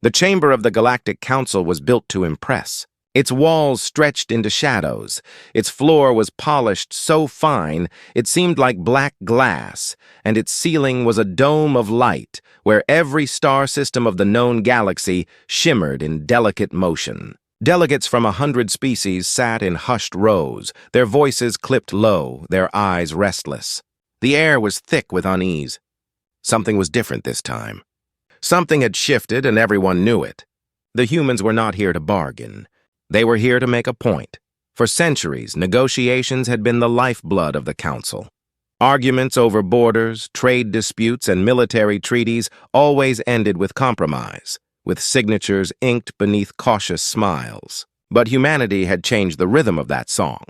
The chamber of the Galactic Council was built to impress. Its walls stretched into shadows. Its floor was polished so fine it seemed like black glass, and its ceiling was a dome of light where every star system of the known galaxy shimmered in delicate motion. Delegates from 100 species sat in hushed rows, their voices clipped low, their eyes restless. The air was thick with unease. Something was different this time. Something had shifted, and everyone knew it. The humans were not here to bargain. They were here to make a point. For centuries, negotiations had been the lifeblood of the Council. Arguments over borders, trade disputes, and military treaties always ended with compromise, with signatures inked beneath cautious smiles. But humanity had changed the rhythm of that song.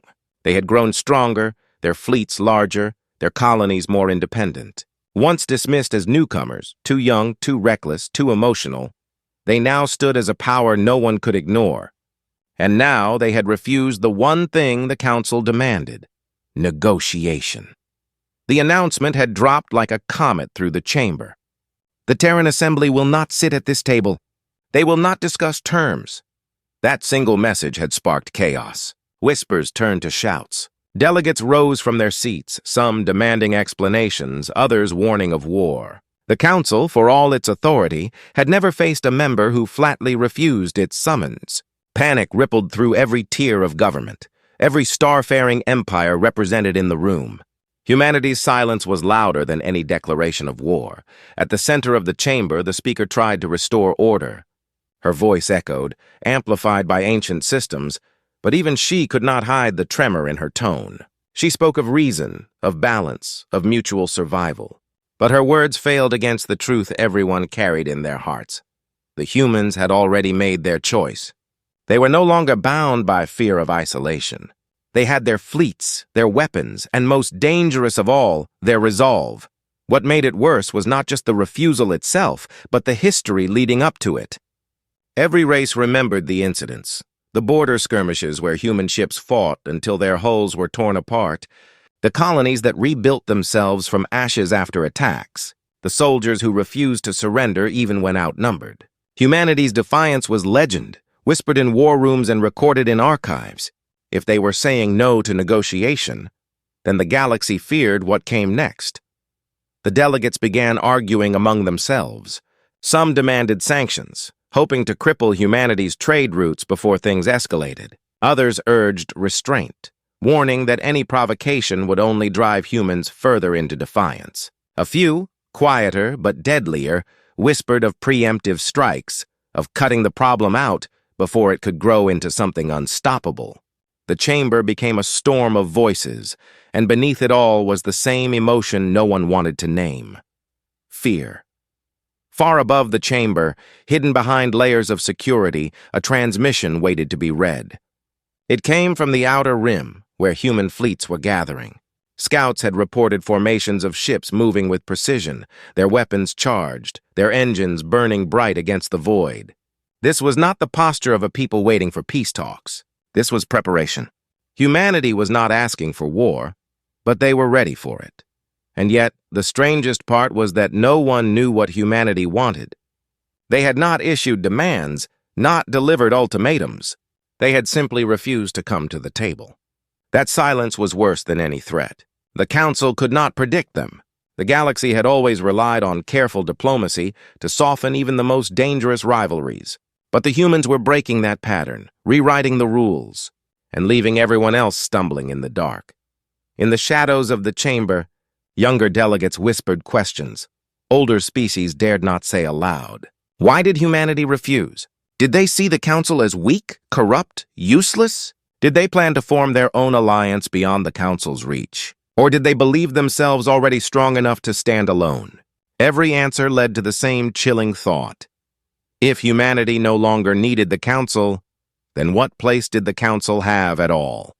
They had grown stronger, their fleets larger, their colonies more independent. Once dismissed as newcomers, too young, too reckless, too emotional, they now stood as a power no one could ignore. And now they had refused the one thing the Council demanded: negotiation. The announcement had dropped like a comet through the chamber. The Terran Assembly will not sit at this table. They will not discuss terms. That single message had sparked chaos. Whispers turned to shouts. Delegates rose from their seats, some demanding explanations, others warning of war. The Council, for all its authority, had never faced a member who flatly refused its summons. Panic rippled through every tier of government, every star-faring empire represented in the room. Humanity's silence was louder than any declaration of war. At the center of the chamber, the speaker tried to restore order. Her voice echoed, amplified by ancient systems, but even she could not hide the tremor in her tone. She spoke of reason, of balance, of mutual survival. But her words failed against the truth everyone carried in their hearts. The humans had already made their choice. They were no longer bound by fear of isolation. They had their fleets, their weapons, and most dangerous of all, their resolve. What made it worse was not just the refusal itself, but the history leading up to it. Every race remembered the incidents. The border skirmishes where human ships fought until their hulls were torn apart, the colonies that rebuilt themselves from ashes after attacks, the soldiers who refused to surrender even when outnumbered. Humanity's defiance was legend, whispered in war rooms and recorded in archives. If they were saying no to negotiation, then the galaxy feared what came next. The delegates began arguing among themselves. Some demanded sanctions, hoping to cripple humanity's trade routes before things escalated. Others urged restraint, warning that any provocation would only drive humans further into defiance. A few, quieter but deadlier, whispered of preemptive strikes, of cutting the problem out before it could grow into something unstoppable. The chamber became a storm of voices, and beneath it all was the same emotion no one wanted to name: fear. Far above the chamber, hidden behind layers of security, a transmission waited to be read. It came from the outer rim, where human fleets were gathering. Scouts had reported formations of ships moving with precision, their weapons charged, their engines burning bright against the void. This was not the posture of a people waiting for peace talks. This was preparation. Humanity was not asking for war, but they were ready for it. And yet, the strangest part was that no one knew what humanity wanted. They had not issued demands, not delivered ultimatums. They had simply refused to come to the table. That silence was worse than any threat. The Council could not predict them. The galaxy had always relied on careful diplomacy to soften even the most dangerous rivalries. But the humans were breaking that pattern, rewriting the rules, and leaving everyone else stumbling in the dark. In the shadows of the chamber, younger delegates whispered questions. Older species dared not say aloud. Why did humanity refuse? Did they see the Council as weak, corrupt, useless? Did they plan to form their own alliance beyond the Council's reach? Or did they believe themselves already strong enough to stand alone? Every answer led to the same chilling thought. If humanity no longer needed the Council, then what place did the Council have at all?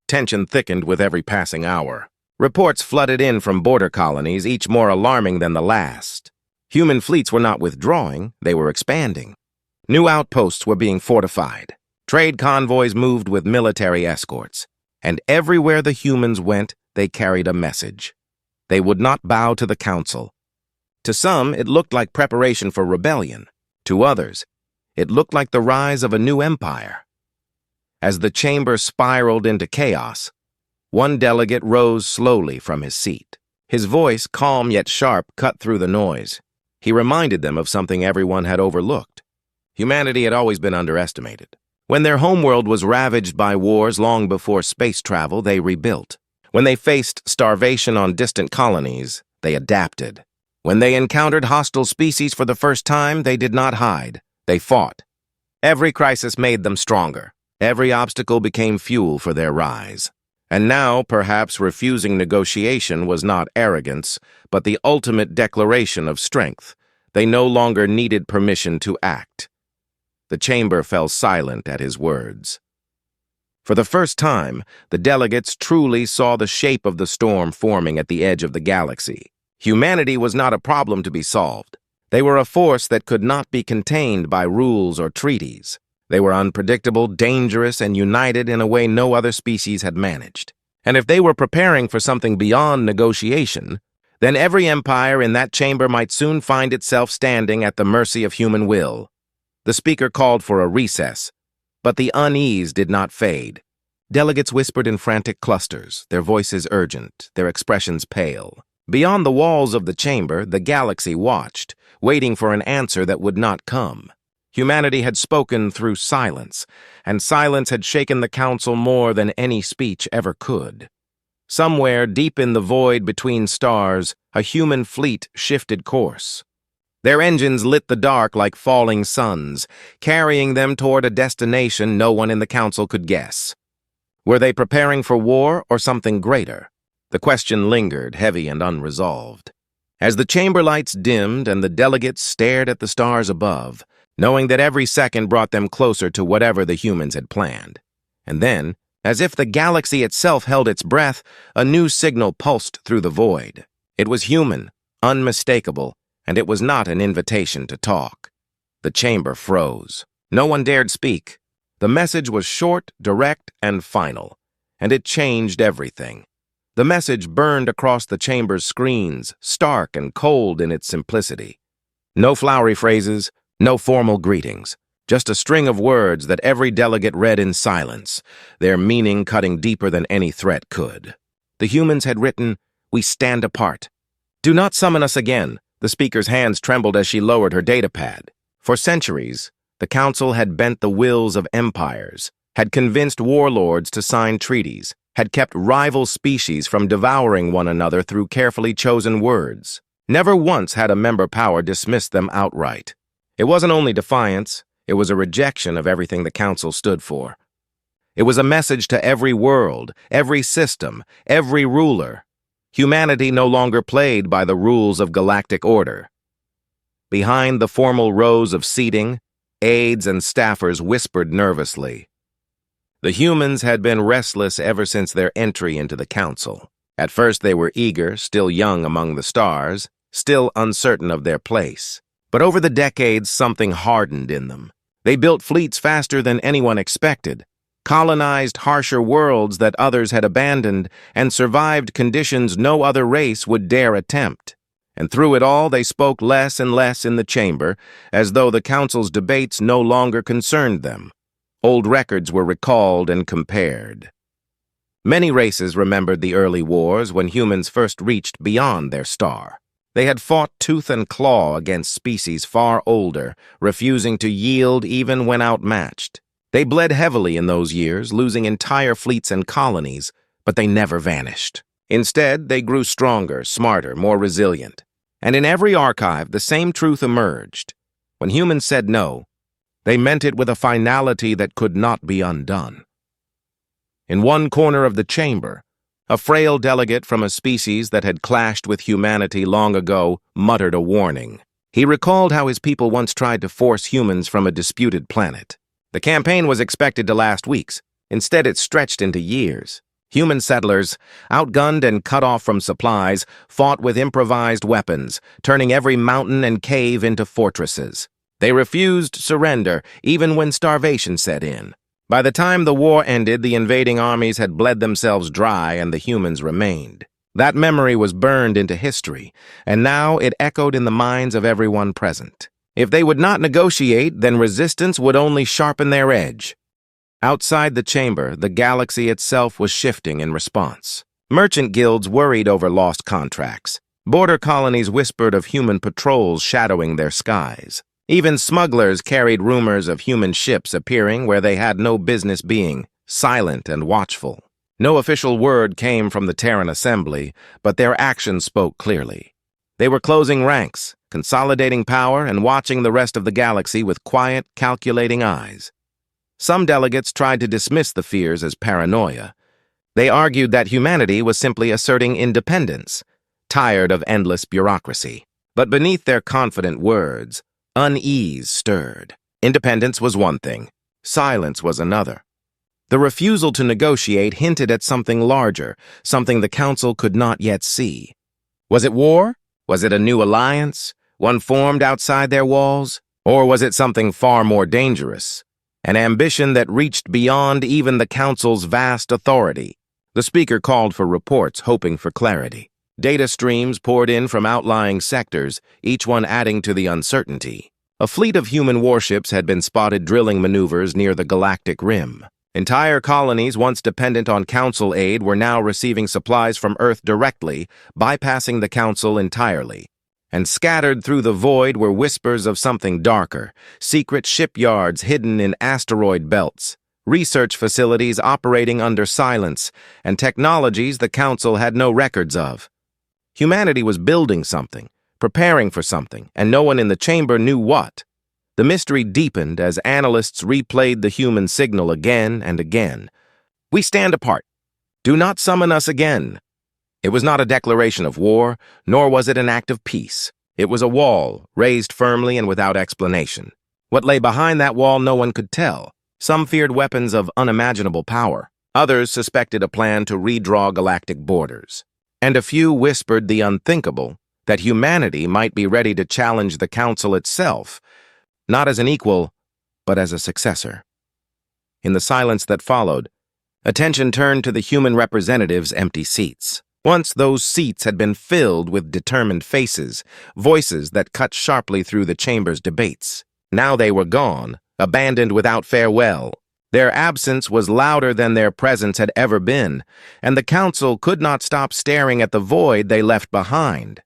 Tension thickened with every passing hour. Reports flooded in from border colonies, each more alarming than the last. Human fleets were not withdrawing, they were expanding. New outposts were being fortified. Trade convoys moved with military escorts. And everywhere the humans went, they carried a message. They would not bow to the Council. To some, it looked like preparation for rebellion. To others, it looked like the rise of a new empire. As the chamber spiraled into chaos, one delegate rose slowly from his seat. His voice, calm yet sharp, cut through the noise. He reminded them of something everyone had overlooked. Humanity had always been underestimated. When their homeworld was ravaged by wars long before space travel, they rebuilt. When they faced starvation on distant colonies, they adapted. When they encountered hostile species for the first time, they did not hide. They fought. Every crisis made them stronger. Every obstacle became fuel for their rise. And now, perhaps refusing negotiation was not arrogance, but the ultimate declaration of strength. They no longer needed permission to act. The chamber fell silent at his words. For the first time, the delegates truly saw the shape of the storm forming at the edge of the galaxy. Humanity was not a problem to be solved. They were a force that could not be contained by rules or treaties. They were unpredictable, dangerous, and united in a way no other species had managed. And if they were preparing for something beyond negotiation, then every empire in that chamber might soon find itself standing at the mercy of human will. The speaker called for a recess, but the unease did not fade. Delegates whispered in frantic clusters, their voices urgent, their expressions pale. Beyond the walls of the chamber, the galaxy watched, waiting for an answer that would not come. Humanity had spoken through silence, and silence had shaken the council more than any speech ever could. Somewhere, deep in the void between stars, a human fleet shifted course. Their engines lit the dark like falling suns, carrying them toward a destination no one in the council could guess. Were they preparing for war or something greater? The question lingered, heavy and unresolved. As the chamber lights dimmed and the delegates stared at the stars above, knowing that every second brought them closer to whatever the humans had planned. And then, as if the galaxy itself held its breath, a new signal pulsed through the void. It was human, unmistakable, and it was not an invitation to talk. The chamber froze. No one dared speak. The message was short, direct, and final, and it changed everything. The message burned across the chamber's screens, stark and cold in its simplicity. No flowery phrases, no formal greetings, just a string of words that every delegate read in silence, their meaning cutting deeper than any threat could. The humans had written, "We stand apart. Do not summon us again." The speaker's hands trembled as she lowered her datapad. For centuries, the council had bent the wills of empires, had convinced warlords to sign treaties, had kept rival species from devouring one another through carefully chosen words. Never once had a member power dismissed them outright. It wasn't only defiance, it was a rejection of everything the council stood for. It was a message to every world, every system, every ruler. Humanity no longer played by the rules of galactic order. Behind the formal rows of seating, aides and staffers whispered nervously. The humans had been restless ever since their entry into the council. At first they were eager, still young among the stars, still uncertain of their place. But over the decades, something hardened in them. They built fleets faster than anyone expected, colonized harsher worlds that others had abandoned, and survived conditions no other race would dare attempt. And through it all, they spoke less and less in the chamber, as though the council's debates no longer concerned them. Old records were recalled and compared. Many races remembered the early wars when humans first reached beyond their star. They had fought tooth and claw against species far older, refusing to yield even when outmatched. They bled heavily in those years, losing entire fleets and colonies, but they never vanished. Instead, they grew stronger, smarter, more resilient. And in every archive, the same truth emerged. When humans said no, they meant it with a finality that could not be undone. In one corner of the chamber, a frail delegate from a species that had clashed with humanity long ago muttered a warning. He recalled how his people once tried to force humans from a disputed planet. The campaign was expected to last weeks. Instead, it stretched into years. Human settlers, outgunned and cut off from supplies, fought with improvised weapons, turning every mountain and cave into fortresses. They refused surrender, even when starvation set in. By the time the war ended, the invading armies had bled themselves dry and the humans remained. That memory was burned into history, and now it echoed in the minds of everyone present. If they would not negotiate, then resistance would only sharpen their edge. Outside the chamber, the galaxy itself was shifting in response. Merchant guilds worried over lost contracts. Border colonies whispered of human patrols shadowing their skies. Even smugglers carried rumors of human ships appearing where they had no business being, silent and watchful. No official word came from the Terran Assembly, but their actions spoke clearly. They were closing ranks, consolidating power, and watching the rest of the galaxy with quiet, calculating eyes. Some delegates tried to dismiss the fears as paranoia. They argued that humanity was simply asserting independence, tired of endless bureaucracy. But beneath their confident words, unease stirred. Independence was one thing, silence was another. The refusal to negotiate hinted at something larger, something the Council could not yet see. Was it war? Was it a new alliance, one formed outside their walls? Or was it something far more dangerous? An ambition that reached beyond even the Council's vast authority. The speaker called for reports, hoping for clarity. Data streams poured in from outlying sectors, each one adding to the uncertainty. A fleet of human warships had been spotted drilling maneuvers near the galactic rim. Entire colonies once dependent on Council aid were now receiving supplies from Earth directly, bypassing the Council entirely. And scattered through the void were whispers of something darker, secret shipyards hidden in asteroid belts, research facilities operating under silence, and technologies the Council had no records of. Humanity was building something, preparing for something, and no one in the chamber knew what. The mystery deepened as analysts replayed the human signal again and again. We stand apart. Do not summon us again. It was not a declaration of war, nor was it an act of peace. It was a wall, raised firmly and without explanation. What lay behind that wall no one could tell. Some feared weapons of unimaginable power. Others suspected a plan to redraw galactic borders. And a few whispered the unthinkable, that humanity might be ready to challenge the Council itself, not as an equal, but as a successor. In the silence that followed, attention turned to the human representatives' empty seats. Once those seats had been filled with determined faces, voices that cut sharply through the chamber's debates. Now they were gone, abandoned without farewell. Their absence was louder than their presence had ever been, and the Council could not stop staring at the void they left behind.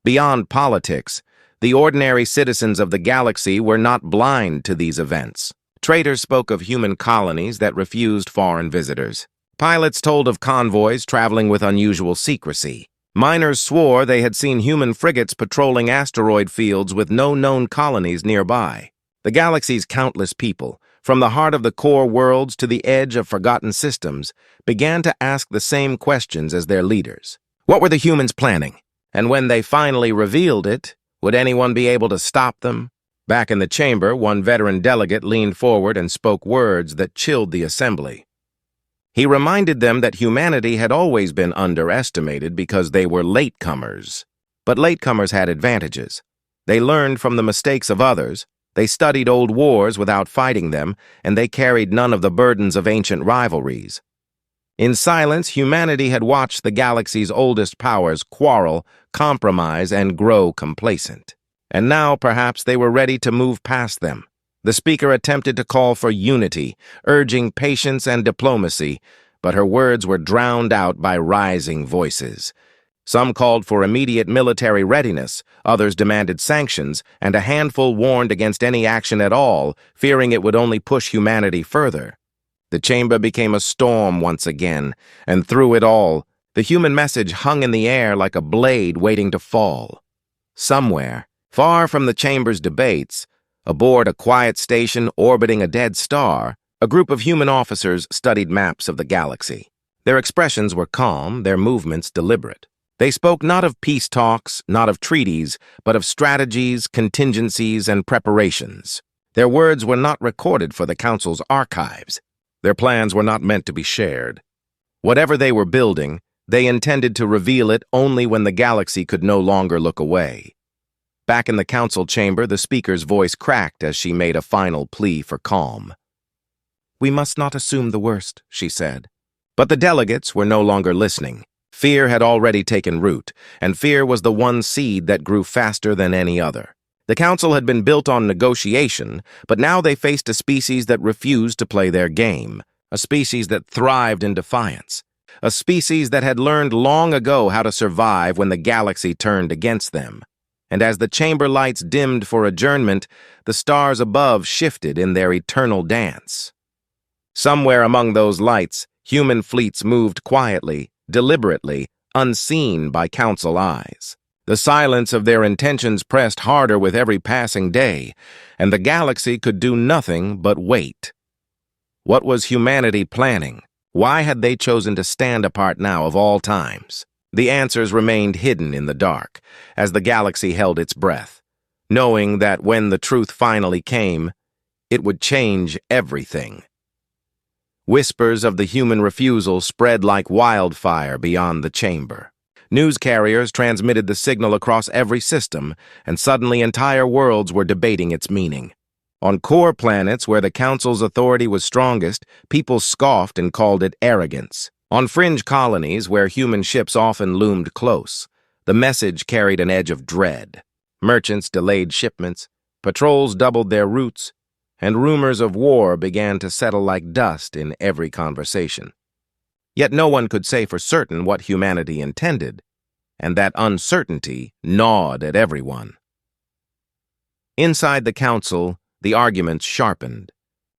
Beyond politics, the ordinary citizens of the galaxy were not blind to these events. Traders spoke of human colonies that refused foreign visitors. Pilots told of convoys traveling with unusual secrecy. Miners swore they had seen human frigates patrolling asteroid fields with no known colonies nearby. The galaxy's countless people, from the heart of the core worlds to the edge of forgotten systems, began to ask the same questions as their leaders. What were the humans planning? And when they finally revealed it, would anyone be able to stop them? Back in the chamber, one veteran delegate leaned forward and spoke words that chilled the assembly. He reminded them that humanity had always been underestimated because they were latecomers. But latecomers had advantages. They learned from the mistakes of others, they studied old wars without fighting them, and they carried none of the burdens of ancient rivalries. In silence, humanity had watched the galaxy's oldest powers quarrel, compromise, and grow complacent. And now, perhaps, they were ready to move past them. The speaker attempted to call for unity, urging patience and diplomacy, but her words were drowned out by rising voices. Some called for immediate military readiness, others demanded sanctions, and a handful warned against any action at all, fearing it would only push humanity further. The chamber became a storm once again, and through it all, the human message hung in the air like a blade waiting to fall. Somewhere, far from the chamber's debates, aboard a quiet station orbiting a dead star, a group of human officers studied maps of the galaxy. Their expressions were calm, their movements deliberate. They spoke not of peace talks, not of treaties, but of strategies, contingencies, and preparations. Their words were not recorded for the Council's archives. Their plans were not meant to be shared. Whatever they were building, they intended to reveal it only when the galaxy could no longer look away. Back in the Council chamber, the speaker's voice cracked as she made a final plea for calm. "We must not assume the worst," she said. But the delegates were no longer listening. Fear had already taken root, and fear was the one seed that grew faster than any other. The council had been built on negotiation, but now they faced a species that refused to play their game, a species that thrived in defiance, a species that had learned long ago how to survive when the galaxy turned against them. And as the chamber lights dimmed for adjournment, the stars above shifted in their eternal dance. Somewhere among those lights, human fleets moved quietly, deliberately, unseen by council eyes. The silence of their intentions pressed harder with every passing day, and the galaxy could do nothing but wait. What was humanity planning? Why had they chosen to stand apart now of all times? The answers remained hidden in the dark, as the galaxy held its breath, knowing that when the truth finally came, it would change everything. Whispers of the human refusal spread like wildfire beyond the chamber. News carriers transmitted the signal across every system, and suddenly entire worlds were debating its meaning. On core planets where the Council's authority was strongest, people scoffed and called it arrogance. On fringe colonies where human ships often loomed close, the message carried an edge of dread. Merchants delayed shipments, patrols doubled their routes, and rumors of war began to settle like dust in every conversation. Yet no one could say for certain what humanity intended, and that uncertainty gnawed at everyone. Inside the council, the arguments sharpened.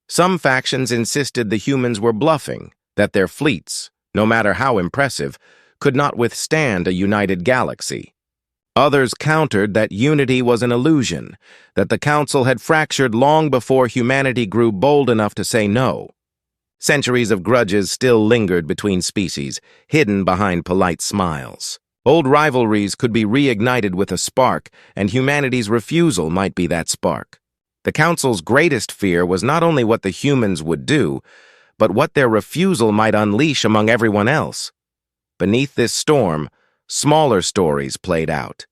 Some factions insisted the humans were bluffing, that their fleets, no matter how impressive, could not withstand a united galaxy. Others countered that unity was an illusion, that the council had fractured long before humanity grew bold enough to say no. Centuries of grudges still lingered between species, hidden behind polite smiles. Old rivalries could be reignited with a spark, and humanity's refusal might be that spark. The Council's greatest fear was not only what the humans would do, but what their refusal might unleash among everyone else. Beneath this storm, smaller stories played out.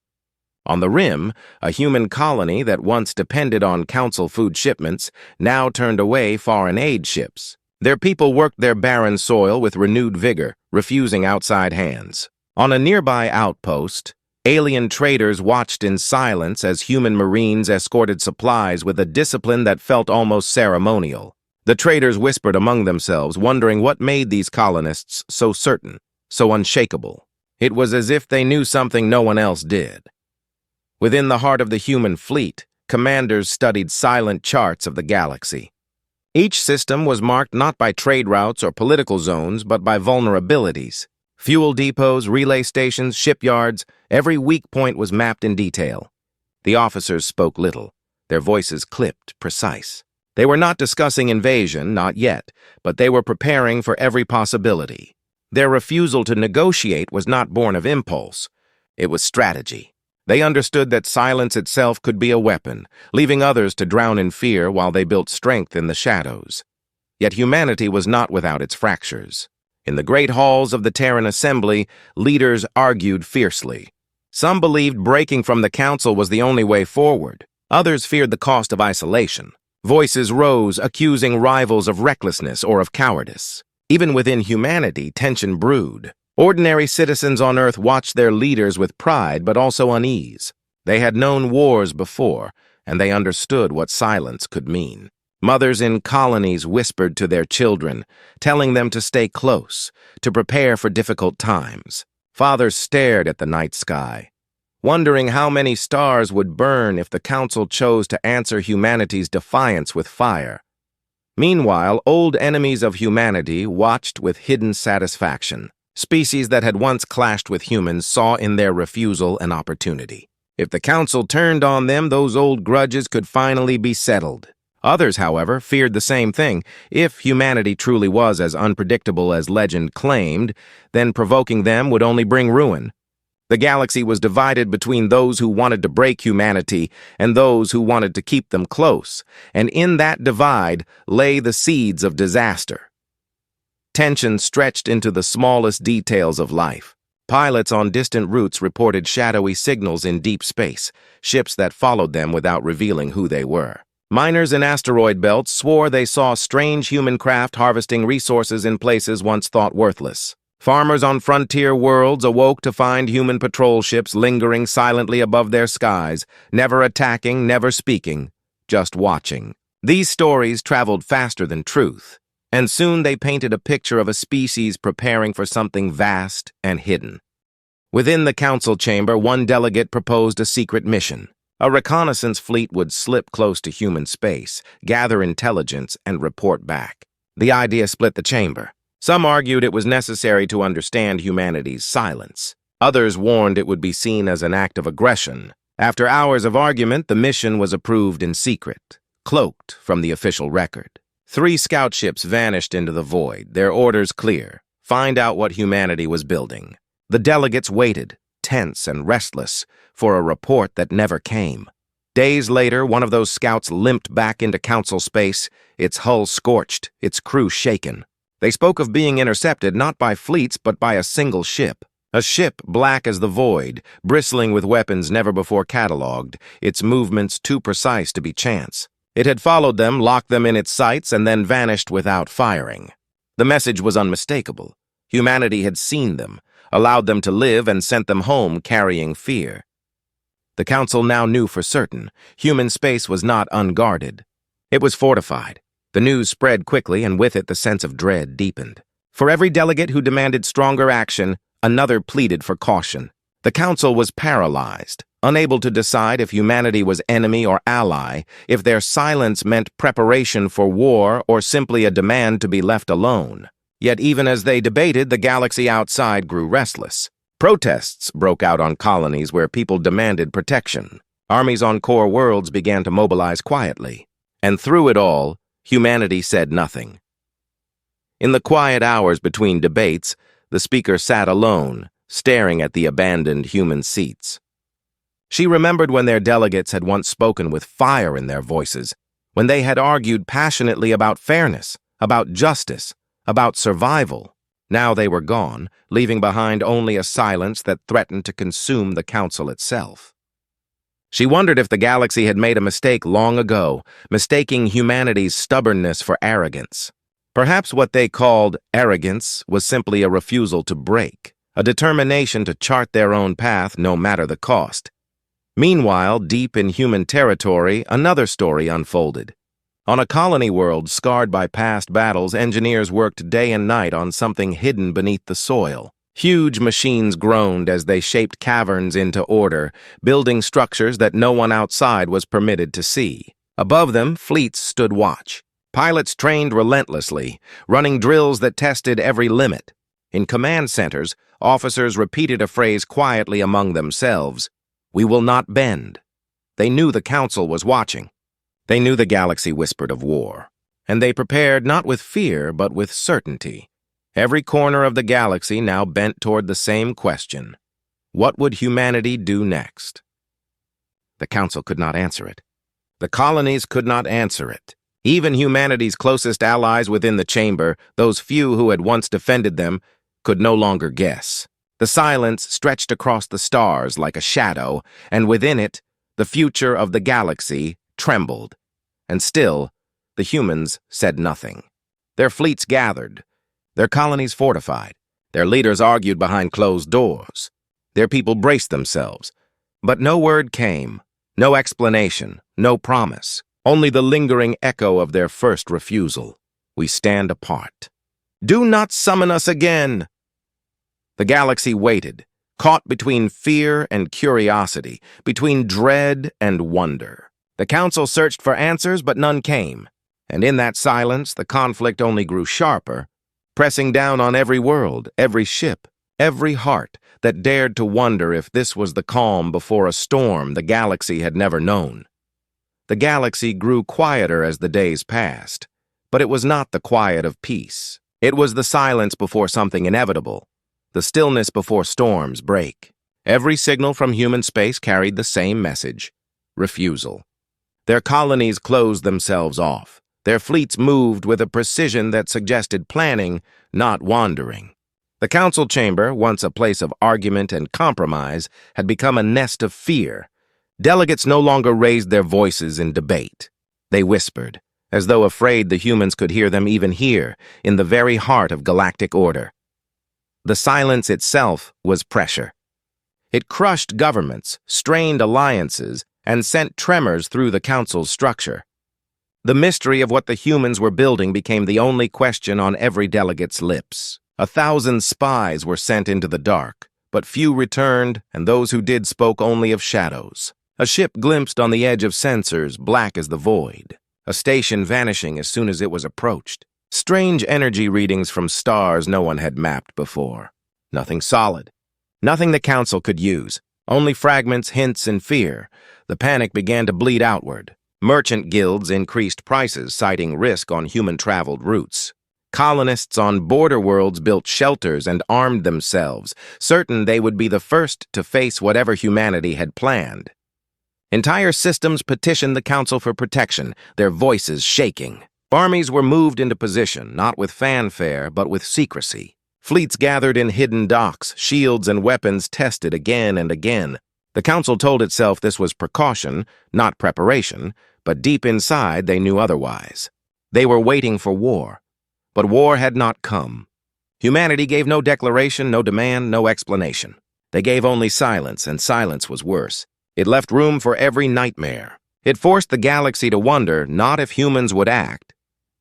On the Rim, a human colony that once depended on Council food shipments now turned away foreign aid ships. Their people worked their barren soil with renewed vigor, refusing outside hands. On a nearby outpost, alien traders watched in silence as human marines escorted supplies with a discipline that felt almost ceremonial. The traders whispered among themselves, wondering what made these colonists so certain, so unshakable. It was as if they knew something no one else did. Within the heart of the human fleet, commanders studied silent charts of the galaxy. Each system was marked not by trade routes or political zones, but by vulnerabilities. Fuel depots, relay stations, shipyards, every weak point was mapped in detail. The officers spoke little, their voices clipped, precise. They were not discussing invasion, not yet, but they were preparing for every possibility. Their refusal to negotiate was not born of impulse. It was strategy. They understood that silence itself could be a weapon, leaving others to drown in fear while they built strength in the shadows. Yet humanity was not without its fractures. In the great halls of the Terran Assembly, leaders argued fiercely. Some believed breaking from the Council was the only way forward. Others feared the cost of isolation. Voices rose, accusing rivals of recklessness or of cowardice. Even within humanity, tension brewed. Ordinary citizens on Earth watched their leaders with pride but also unease. They had known wars before, and they understood what silence could mean. Mothers in colonies whispered to their children, telling them to stay close, to prepare for difficult times. Fathers stared at the night sky, wondering how many stars would burn if the Council chose to answer humanity's defiance with fire. Meanwhile, old enemies of humanity watched with hidden satisfaction. Species that had once clashed with humans saw in their refusal an opportunity. If the Council turned on them, those old grudges could finally be settled. Others, however, feared the same thing. If humanity truly was as unpredictable as legend claimed, then provoking them would only bring ruin. The galaxy was divided between those who wanted to break humanity and those who wanted to keep them close, and in that divide lay the seeds of disaster. Tension stretched into the smallest details of life. Pilots on distant routes reported shadowy signals in deep space, ships that followed them without revealing who they were. Miners in asteroid belts swore they saw strange human craft harvesting resources in places once thought worthless. Farmers on frontier worlds awoke to find human patrol ships lingering silently above their skies, never attacking, never speaking, just watching. These stories traveled faster than truth, and soon they painted a picture of a species preparing for something vast and hidden. Within the council chamber, one delegate proposed a secret mission. A reconnaissance fleet would slip close to human space, gather intelligence, and report back. The idea split the chamber. Some argued it was necessary to understand humanity's silence. Others warned it would be seen as an act of aggression. After hours of argument, the mission was approved in secret, cloaked from the official record. 3 scout ships vanished into the void, their orders clear: find out what humanity was building. The delegates waited, tense and restless, for a report that never came. Days later, one of those scouts limped back into council space, its hull scorched, its crew shaken. They spoke of being intercepted not by fleets but by a single ship. A ship black as the void, bristling with weapons never before catalogued, its movements too precise to be chance. It had followed them, locked them in its sights, and then vanished without firing. The message was unmistakable. Humanity had seen them, allowed them to live, and sent them home carrying fear. The council now knew for certain human space was not unguarded. It was fortified. The news spread quickly, and with it the sense of dread deepened. For every delegate who demanded stronger action, another pleaded for caution. The council was paralyzed, unable to decide if humanity was enemy or ally, if their silence meant preparation for war or simply a demand to be left alone. Yet even as they debated, the galaxy outside grew restless. Protests broke out on colonies where people demanded protection. Armies on core worlds began to mobilize quietly. And through it all, humanity said nothing. In the quiet hours between debates, the speaker sat alone, staring at the abandoned human seats. She remembered when their delegates had once spoken with fire in their voices, when they had argued passionately about fairness, about justice, about survival. Now they were gone, leaving behind only a silence that threatened to consume the council itself. She wondered if the galaxy had made a mistake long ago, mistaking humanity's stubbornness for arrogance. Perhaps what they called arrogance was simply a refusal to break, a determination to chart their own path no matter the cost. Meanwhile, deep in human territory, another story unfolded. On a colony world scarred by past battles, engineers worked day and night on something hidden beneath the soil. Huge machines groaned as they shaped caverns into order, building structures that no one outside was permitted to see. Above them, fleets stood watch. Pilots trained relentlessly, running drills that tested every limit. In command centers, officers repeated a phrase quietly among themselves: "We will not bend." They knew the council was watching. They knew the galaxy whispered of war. And they prepared not with fear, but with certainty. Every corner of the galaxy now bent toward the same question: what would humanity do next? The council could not answer it. The colonies could not answer it. Even humanity's closest allies within the chamber, those few who had once defended them, could no longer guess. The silence stretched across the stars like a shadow, and within it, the future of the galaxy trembled. And still, the humans said nothing. Their fleets gathered, their colonies fortified, their leaders argued behind closed doors. Their people braced themselves. But no word came, no explanation, no promise, only the lingering echo of their first refusal: "We stand apart. Do not summon us again." The galaxy waited, caught between fear and curiosity, between dread and wonder. The council searched for answers, but none came. And in that silence, the conflict only grew sharper, pressing down on every world, every ship, every heart that dared to wonder if this was the calm before a storm the galaxy had never known. The galaxy grew quieter as the days passed, but it was not the quiet of peace. It was the silence before something inevitable, the stillness before storms break. Every signal from human space carried the same message: refusal. Their colonies closed themselves off. Their fleets moved with a precision that suggested planning, not wandering. The council chamber, once a place of argument and compromise, had become a nest of fear. Delegates no longer raised their voices in debate. They whispered, as though afraid the humans could hear them even here, in the very heart of galactic order. The silence itself was pressure. It crushed governments, strained alliances, and sent tremors through the council's structure. The mystery of what the humans were building became the only question on every delegate's lips. 1,000 spies were sent into the dark, but few returned, and those who did spoke only of shadows. A ship glimpsed on the edge of sensors, black as the void. A station vanishing as soon as it was approached. Strange energy readings from stars no one had mapped before. Nothing solid. Nothing the council could use. Only fragments, hints, and fear. The panic began to bleed outward. Merchant guilds increased prices, citing risk on human-traveled routes. Colonists on border worlds built shelters and armed themselves, certain they would be the first to face whatever humanity had planned. Entire systems petitioned the council for protection, their voices shaking. Armies were moved into position, not with fanfare, but with secrecy. Fleets gathered in hidden docks, shields and weapons tested again and again. The council told itself this was precaution, not preparation, but deep inside they knew otherwise. They were waiting for war. But war had not come. Humanity gave no declaration, no demand, no explanation. They gave only silence, and silence was worse. It left room for every nightmare. It forced the galaxy to wonder not if humans would act,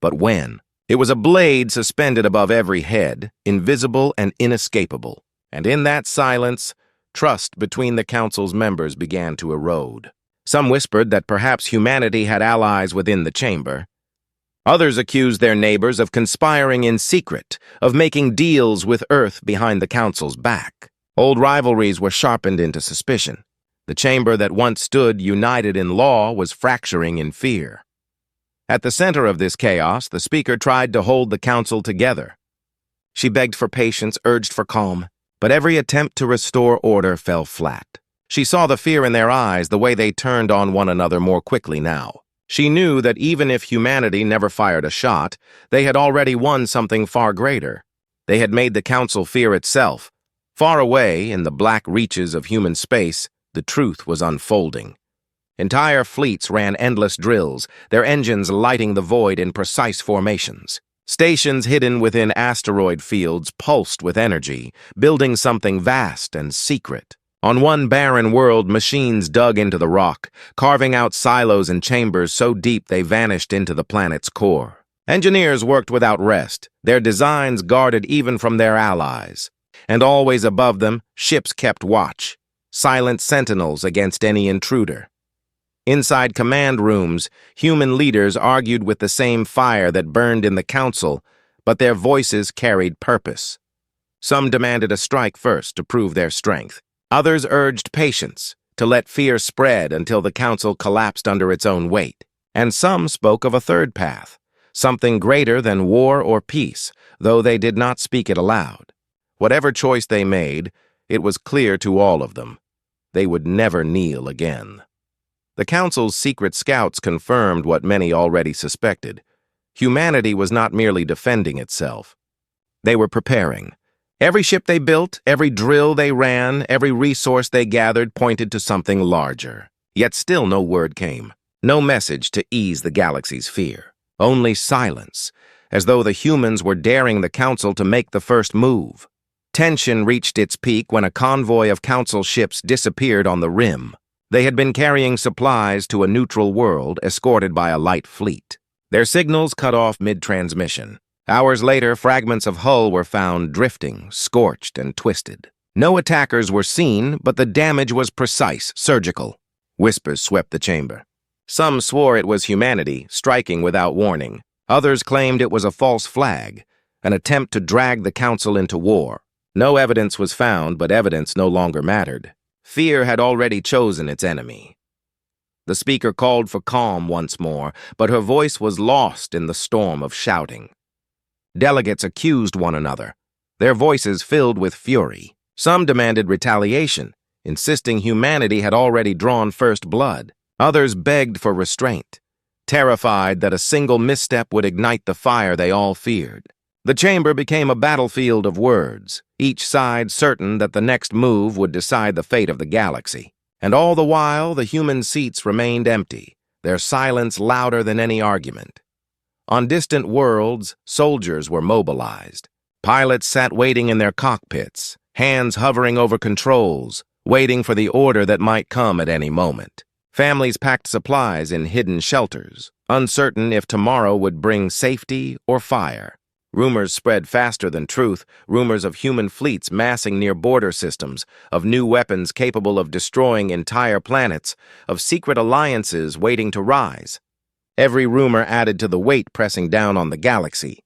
but when. It was a blade suspended above every head, invisible and inescapable. And in that silence, trust between the council's members began to erode. Some whispered that perhaps humanity had allies within the chamber. Others accused their neighbors of conspiring in secret, of making deals with Earth behind the council's back. Old rivalries were sharpened into suspicion. The chamber that once stood united in law was fracturing in fear. At the center of this chaos, the speaker tried to hold the council together. She begged for patience, urged for calm, but every attempt to restore order fell flat. She saw the fear in their eyes, the way they turned on one another more quickly now. She knew that even if humanity never fired a shot, they had already won something far greater. They had made the council fear itself. Far away, in the black reaches of human space, the truth was unfolding. Entire fleets ran endless drills, their engines lighting the void in precise formations. Stations hidden within asteroid fields pulsed with energy, building something vast and secret. On one barren world, machines dug into the rock, carving out silos and chambers so deep they vanished into the planet's core. Engineers worked without rest, their designs guarded even from their allies. And always above them, ships kept watch, silent sentinels against any intruder. Inside command rooms, human leaders argued with the same fire that burned in the council, but their voices carried purpose. Some demanded a strike first to prove their strength. Others urged patience, to let fear spread until the council collapsed under its own weight. And some spoke of a third path, something greater than war or peace, though they did not speak it aloud. Whatever choice they made, it was clear to all of them. They would never kneel again. The council's secret scouts confirmed what many already suspected. Humanity was not merely defending itself. They were preparing. Every ship they built, every drill they ran, every resource they gathered pointed to something larger. Yet still no word came. No message to ease the galaxy's fear. Only silence, as though the humans were daring the council to make the first move. Tension reached its peak when a convoy of council ships disappeared on the rim. They had been carrying supplies to a neutral world, escorted by a light fleet. Their signals cut off mid-transmission. Hours later, fragments of hull were found drifting, scorched, and twisted. No attackers were seen, but the damage was precise, surgical. Whispers swept the chamber. Some swore it was humanity, striking without warning. Others claimed it was a false flag, an attempt to drag the council into war. No evidence was found, but evidence no longer mattered. Fear had already chosen its enemy. The speaker called for calm once more, but her voice was lost in the storm of shouting. Delegates accused one another, their voices filled with fury. Some demanded retaliation, insisting humanity had already drawn first blood. Others begged for restraint, terrified that a single misstep would ignite the fire they all feared. The chamber became a battlefield of words, each side certain that the next move would decide the fate of the galaxy. And all the while, the human seats remained empty, their silence louder than any argument. On distant worlds, soldiers were mobilized, Pilots sat waiting in their cockpits, hands hovering over controls, waiting for the order that might come at any moment. Families packed supplies in hidden shelters, uncertain if tomorrow would bring safety or fire. Rumors spread faster than truth, rumors of human fleets massing near border systems, of new weapons capable of destroying entire planets, of secret alliances waiting to rise. Every rumor added to the weight pressing down on the galaxy.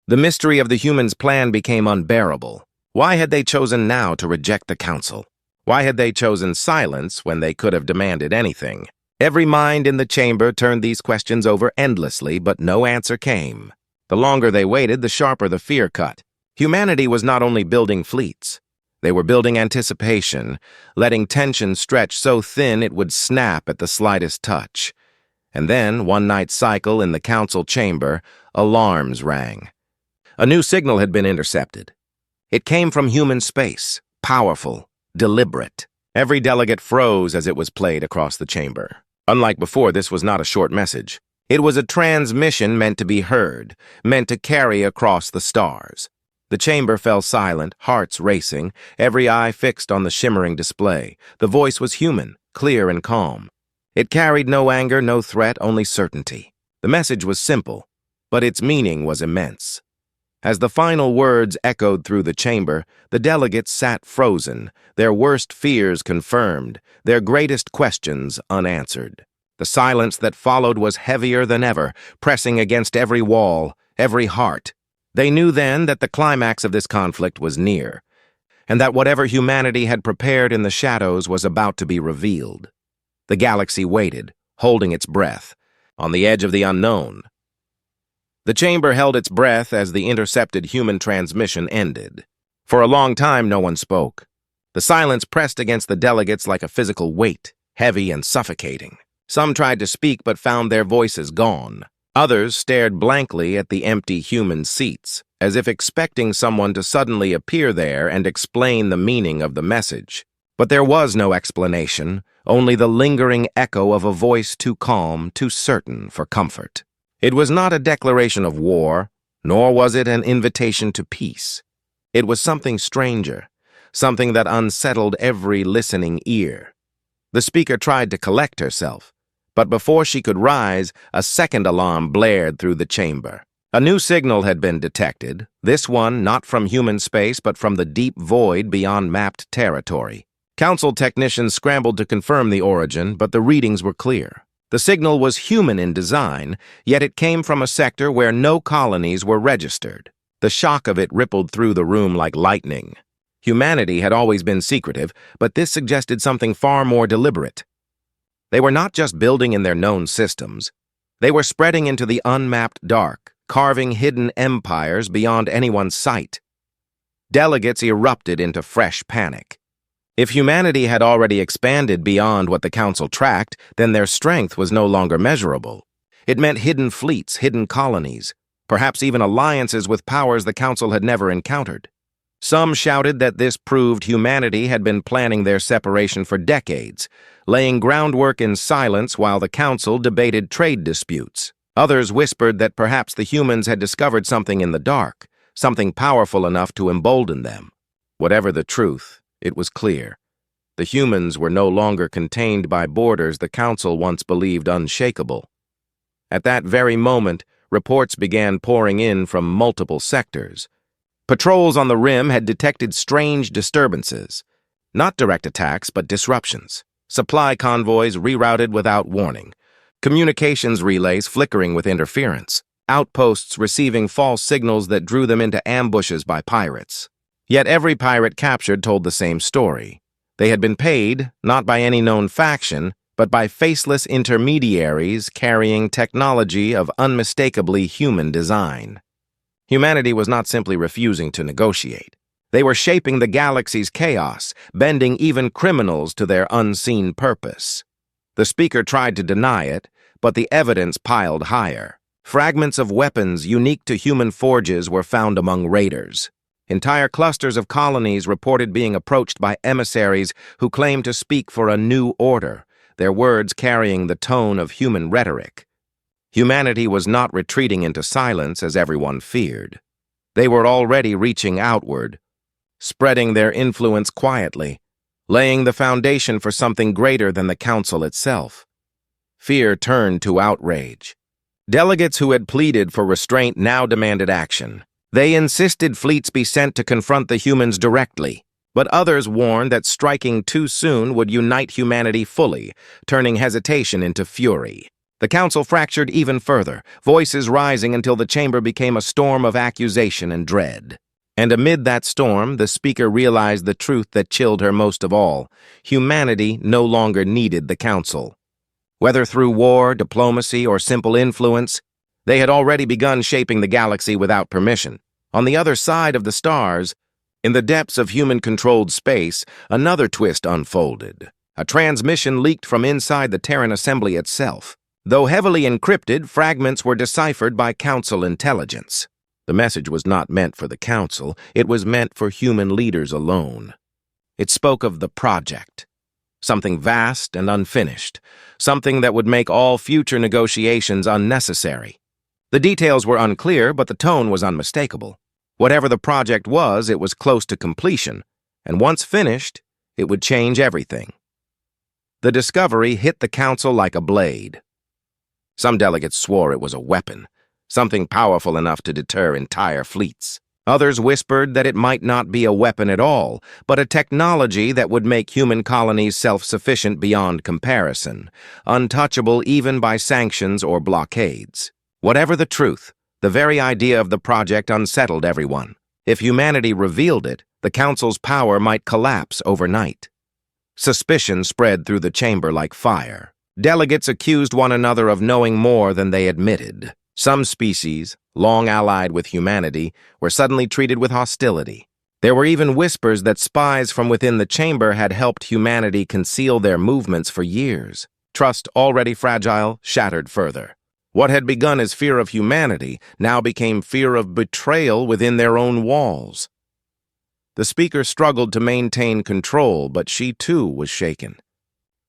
The mystery of the humans' plan became unbearable. Why had they chosen now to reject the Council? Why had they chosen silence when they could have demanded anything? Every mind in the chamber turned these questions over endlessly, but no answer came. The longer they waited, the sharper the fear cut. Humanity was not only building fleets. They were building anticipation, letting tension stretch so thin it would snap at the slightest touch. And then, one night cycle in the Council chamber, alarms rang. A new signal had been intercepted. It came from human space, powerful, deliberate. Every delegate froze as it was played across the chamber. Unlike before, this was not a short message. It was a transmission meant to be heard, meant to carry across the stars. The chamber fell silent, hearts racing, every eye fixed on the shimmering display. The voice was human, clear and calm. It carried no anger, no threat, only certainty. The message was simple, but its meaning was immense. As the final words echoed through the chamber, the delegates sat frozen, their worst fears confirmed, their greatest questions unanswered. The silence that followed was heavier than ever, pressing against every wall, every heart. They knew then that the climax of this conflict was near, and that whatever humanity had prepared in the shadows was about to be revealed. The galaxy waited, holding its breath, on the edge of the unknown. The chamber held its breath as the intercepted human transmission ended. For a long time, no one spoke. The silence pressed against the delegates like a physical weight, heavy and suffocating. Some tried to speak but found their voices gone. Others stared blankly at the empty human seats, as if expecting someone to suddenly appear there and explain the meaning of the message. But there was no explanation, only the lingering echo of a voice too calm, too certain for comfort. It was not a declaration of war, nor was it an invitation to peace. It was something stranger, something that unsettled every listening ear. The speaker tried to collect herself, but before she could rise, a second alarm blared through the chamber. A new signal had been detected, this one not from human space but from the deep void beyond mapped territory. Council technicians scrambled to confirm the origin, but the readings were clear. The signal was human in design, yet it came from a sector where no colonies were registered. The shock of it rippled through the room like lightning. Humanity had always been secretive, but this suggested something far more deliberate. They were not just building in their known systems. They were spreading into the unmapped dark, carving hidden empires beyond anyone's sight. Delegates erupted into fresh panic. If humanity had already expanded beyond what the Council tracked, then their strength was no longer measurable. It meant hidden fleets, hidden colonies, perhaps even alliances with powers the Council had never encountered. Some shouted that this proved humanity had been planning their separation for decades, laying groundwork in silence while the Council debated trade disputes. Others whispered that perhaps the humans had discovered something in the dark, something powerful enough to embolden them. Whatever the truth, it was clear. The humans were no longer contained by borders the Council once believed unshakable. At that very moment, reports began pouring in from multiple sectors. Patrols on the rim had detected strange disturbances. Not direct attacks, but disruptions. Supply convoys rerouted without warning. Communications relays flickering with interference. Outposts receiving false signals that drew them into ambushes by pirates. Yet every pirate captured told the same story. They had been paid, not by any known faction, but by faceless intermediaries carrying technology of unmistakably human design. Humanity was not simply refusing to negotiate. They were shaping the galaxy's chaos, bending even criminals to their unseen purpose. The speaker tried to deny it, but the evidence piled higher. Fragments of weapons unique to human forges were found among raiders. Entire clusters of colonies reported being approached by emissaries who claimed to speak for a new order, their words carrying the tone of human rhetoric. Humanity was not retreating into silence as everyone feared. They were already reaching outward, spreading their influence quietly, laying the foundation for something greater than the council itself. Fear turned to outrage. Delegates who had pleaded for restraint now demanded action. They insisted fleets be sent to confront the humans directly, but others warned that striking too soon would unite humanity fully, turning hesitation into fury. The council fractured even further, voices rising until the chamber became a storm of accusation and dread. And amid that storm, the speaker realized the truth that chilled her most of all. Humanity no longer needed the council. Whether through war, diplomacy, or simple influence, they had already begun shaping the galaxy without permission. On the other side of the stars, in the depths of human-controlled space, another twist unfolded. A transmission leaked from inside the Terran assembly itself. Though heavily encrypted, fragments were deciphered by Council intelligence. The message was not meant for the Council, it was meant for human leaders alone. It spoke of the project, something vast and unfinished, something that would make all future negotiations unnecessary. The details were unclear, but the tone was unmistakable. Whatever the project was, it was close to completion, and once finished, it would change everything. The discovery hit the Council like a blade. Some delegates swore it was a weapon, something powerful enough to deter entire fleets. Others whispered that it might not be a weapon at all, but a technology that would make human colonies self-sufficient beyond comparison, untouchable even by sanctions or blockades. Whatever the truth, the very idea of the project unsettled everyone. If humanity revealed it, the Council's power might collapse overnight. Suspicion spread through the chamber like fire. Delegates accused one another of knowing more than they admitted. Some species, long allied with humanity, were suddenly treated with hostility. There were even whispers that spies from within the chamber had helped humanity conceal their movements for years. Trust, already fragile, shattered further. What had begun as fear of humanity now became fear of betrayal within their own walls. The speaker struggled to maintain control, but she too was shaken.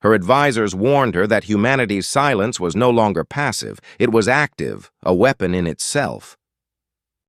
Her advisors warned her that humanity's silence was no longer passive, it was active, a weapon in itself.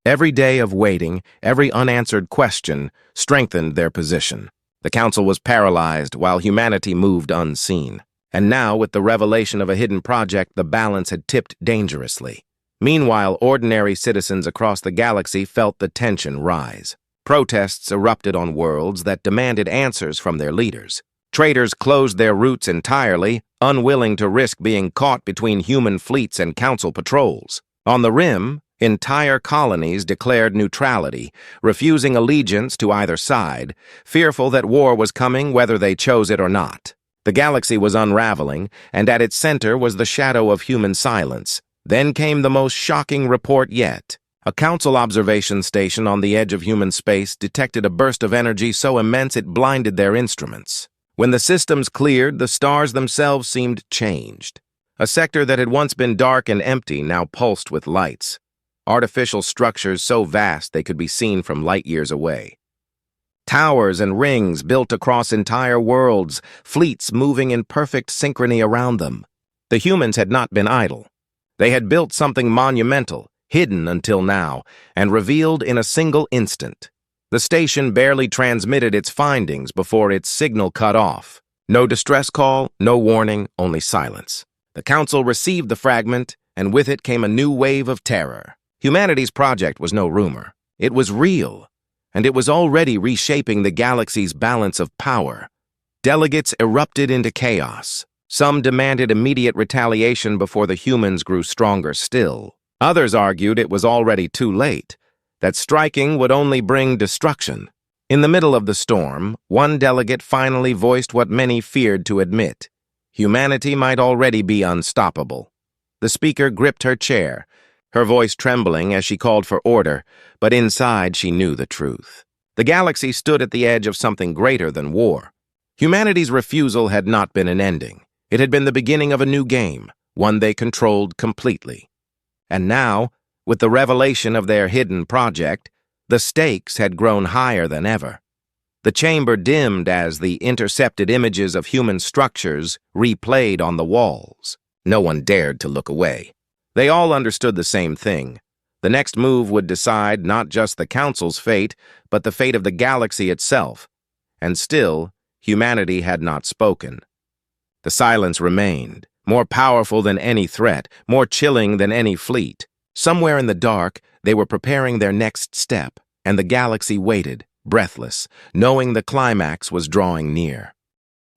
Every day of waiting, every unanswered question, strengthened their position. The Council was paralyzed while humanity moved unseen. And now, with the revelation of a hidden project, the balance had tipped dangerously. Meanwhile, ordinary citizens across the galaxy felt the tension rise. Protests erupted on worlds that demanded answers from their leaders. Traders closed their routes entirely, unwilling to risk being caught between human fleets and Council patrols. On the Rim, entire colonies declared neutrality, refusing allegiance to either side, fearful that war was coming whether they chose it or not. The galaxy was unraveling, and at its center was the shadow of human silence. Then came the most shocking report yet. A Council observation station on the edge of human space detected a burst of energy so immense it blinded their instruments. When the systems cleared, the stars themselves seemed changed. A sector that had once been dark and empty now pulsed with lights. Artificial structures so vast they could be seen from light years away. Towers and rings built across entire worlds, fleets moving in perfect synchrony around them. The humans had not been idle. They had built something monumental, hidden until now, and revealed in a single instant. The station barely transmitted its findings before its signal cut off. No distress call, no warning, only silence. The Council received the fragment, and with it came a new wave of terror. Humanity's project was no rumor. It was real, and it was already reshaping the galaxy's balance of power. Delegates erupted into chaos. Some demanded immediate retaliation before the humans grew stronger still. Others argued it was already too late, that striking would only bring destruction. In the middle of the storm, one delegate finally voiced what many feared to admit. Humanity might already be unstoppable. The speaker gripped her chair, her voice trembling as she called for order, but inside she knew the truth. The galaxy stood at the edge of something greater than war. Humanity's refusal had not been an ending. It had been the beginning of a new game, one they controlled completely. And now, with the revelation of their hidden project, the stakes had grown higher than ever. The chamber dimmed as the intercepted images of human structures replayed on the walls. No one dared to look away. They all understood the same thing. The next move would decide not just the Council's fate, but the fate of the galaxy itself. And still, humanity had not spoken. The silence remained, more powerful than any threat, more chilling than any fleet. Somewhere in the dark, they were preparing their next step, and the galaxy waited, breathless, knowing the climax was drawing near.